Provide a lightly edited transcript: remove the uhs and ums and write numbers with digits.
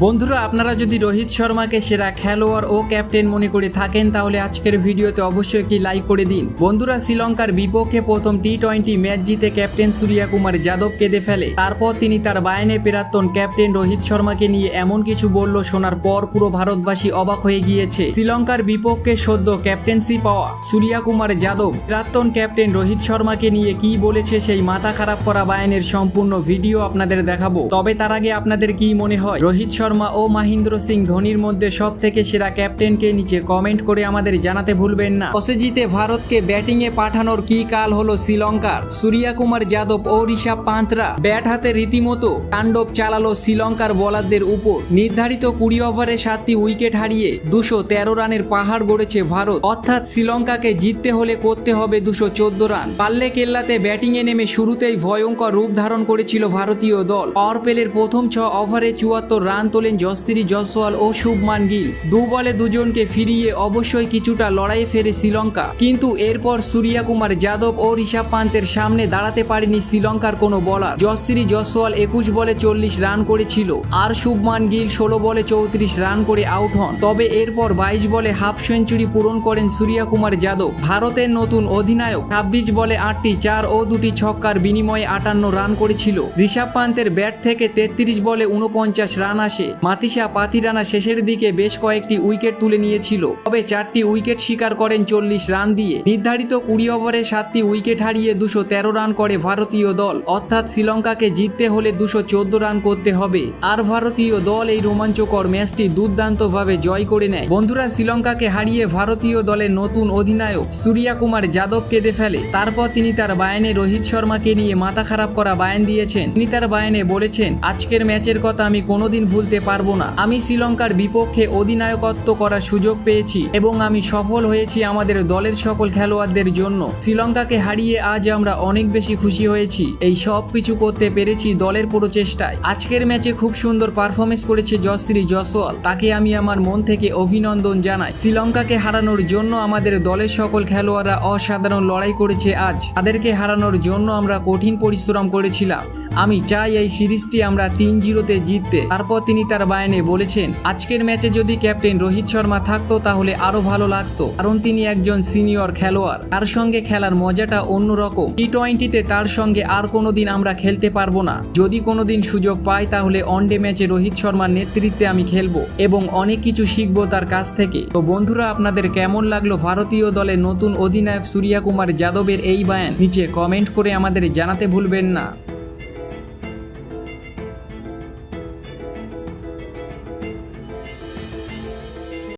বন্ধুরা, আপনারা যদি রোহিত শর্মাকে সেরা খেলোয়াড় ও ক্যাপ্টেন মনে করে থাকেন তাহলে আজকের ভিডিওতে অবশ্যই একটি লাইক করে দিন। বন্ধুরা, শ্রীলঙ্কার বিপক্ষে প্রথম টি-20 ম্যাচ জিতে ক্যাপ্টেন সূর্যকুমার যাদব কেঁদে ফেলে। তারপর তিনি তার বায়ানে প্রাক্তন ক্যাপ্টেন রোহিত শর্মাকে নিয়ে এমন কিছু বলল, শোনার পর পুরো ভারতবাসী অবাক হয়ে গিয়েছে। শ্রীলঙ্কার বিপক্ষে সদ্য ক্যাপ্টেন্সি পাওয়া সূর্যকুমার যাদব প্রাক্তন ক্যাপ্টেন রোহিত শর্মাকে নিয়ে কি বলেছে সেই মাথা খারাপ করা বায়ানের সম্পূর্ণ ভিডিও আপনাদের দেখাবো। তবে তার আগে আপনাদের কি মনে হয় রোহিত শর্মা ও মহেন্দ্র সিং ধোনির মধ্যে সব থেকে সেরা ক্যাপ্টেনকে নিচে কমেন্ট করে আমাদের জানাতে ভুলবেন না। টসে জিতে ভারতকে ব্যাটিংয়ে পাঠানোর কি কাল হলো শ্রীলঙ্কার। সূর্যকুমার যাদব ও ঋষভ পান্থরা ব্যাট হাতে রীতিমতো তাণ্ডব চালালো শ্রীলঙ্কার বোলারদের উপর। নির্ধারিত 20 ওভারে 7টি উইকেট হারিয়ে 213 রানের পাহাড় গড়েছে ভারত। অর্থাৎ শ্রীলঙ্কাকে জিততে হলে করতে হবে 214 রান। পাল্লে কেল্লাতে ব্যাটিংয়ে নেমে শুরুতেই ভয়ঙ্কর রূপ ধারণ করেছিল ভারতীয় দল। পাওয়ার প্লের প্রথম 6 ওভারে 74 রান তোলেন যশস্বী জয়সওয়াল ও শুভমান গিল। দু বলে দুজনকে ফিরিয়ে অবশ্যই কিছুটা লড়াইয়ে ফেরে শ্রীলঙ্কা, কিন্তু এরপর সূর্যকুমার যাদব ও ঋষভ পান্তের সামনে দাঁড়াতে পারেনি শ্রীলঙ্কার কোনো বোলার। যশস্বী জয়সওয়াল 21 বলে 40 রান করেছিল, আর শুভমান গিল 16 বলে 34 রান করে আউট হন। তবে এরপর 22 বলে হাফ সেঞ্চুরি পূরণ করেন সূর্যকুমার যাদব। ভারতের নতুন অধিনায়ক 26 বলে 8টি 4 ও 2টি ছক্কার বিনিময়ে 58 রান করেছিল। ঋষভ পান্তের ব্যাট থেকে 33 বলে 49 রান আসে। মাতিসা পাতিরানা শেষের দিকে বেশ কয়েকটি উইকেট তুলে নিয়েছিল, তবে 4টি উইকেট শিকার করেন 40 রান দিয়ে। নির্ধারিত 20 ওভারে 7টি উইকেট হারিয়ে 213 রান করে ভারতীয় দল। অর্থাৎ শ্রীলঙ্কাকে জিততে হলে 214 রান করতে হবে, আর ভারতীয় দল এই রোমাঞ্চকর ম্যাচটি দুর্দান্তভাবে জয় করে নেয়। বন্ধুরা, শ্রীলঙ্কাকে হারিয়ে ভারতীয় দলের নতুন অধিনায়ক সূর্যকুমার যাদব কেঁদে ফেলে। তারপর তিনি তার বায়ানে রোহিত শর্মাকে নিয়ে মাথা খারাপ করা বায়ান দিয়েছেন। তিনি তার বায়ানে বলেছেন, আজকের ম্যাচের কথা আমি কোনোদিন ভুলতে পারবো না। আমি শ্রীলঙ্কার বিপক্ষে অধিনায়কত্ব করার সুযোগ পেয়েছি এবং আমি সফল হয়েছি আমাদের দলের সকল খেলোয়াড়দের জন্য। শ্রীলঙ্কাকে হারিয়ে আজ আমরা অনেক বেশি খুশি হয়েছি। এই সব কিছু করতে পেরেছি দলের প্রচেষ্টায়। আজকের ম্যাচে খুব সুন্দর পারফরমেন্স করেছে যশস্বী জয়সওয়াল, তাকে আমি আমার মন থেকে অভিনন্দন জানাই। শ্রীলঙ্কাকে হারানোর জন্য আমাদের দলের সকল খেলোয়াড়রা অসাধারণ লড়াই করেছে। আজ তাদেরকে হারানোর জন্য আমরা কঠিন পরিশ্রম করেছিলাম। আমি চাই এই সিরিজটি আমরা 3-0-তে জিততে। তারপর তিনি তার বায়ানে বলেছেন, আজকের ম্যাচে যদি ক্যাপ্টেন রোহিত শর্মা থাকতো তাহলে আরো ভালো লাগতো, কারণ তিনি একজন সিনিয়র খেলোয়াড়। তার সঙ্গে খেলার মজাটা অন্যরকম। টি-20তে তার সঙ্গে আর কোনোদিন আমরা খেলতে পারবো না। যদি কোনোদিন সুযোগ পাই তাহলে ওয়ানডে ম্যাচে রোহিত শর্মার নেতৃত্বে আমি খেলবো এবং অনেক কিছু শিখবো তার কাছ থেকে। তো বন্ধুরা, আপনাদের কেমন লাগলো ভারতীয় দলের নতুন অধিনায়ক সূর্যকুমার যাদবের এই বায়ান? নিচে কমেন্ট করে আমাদের জানাতে ভুলবেন না।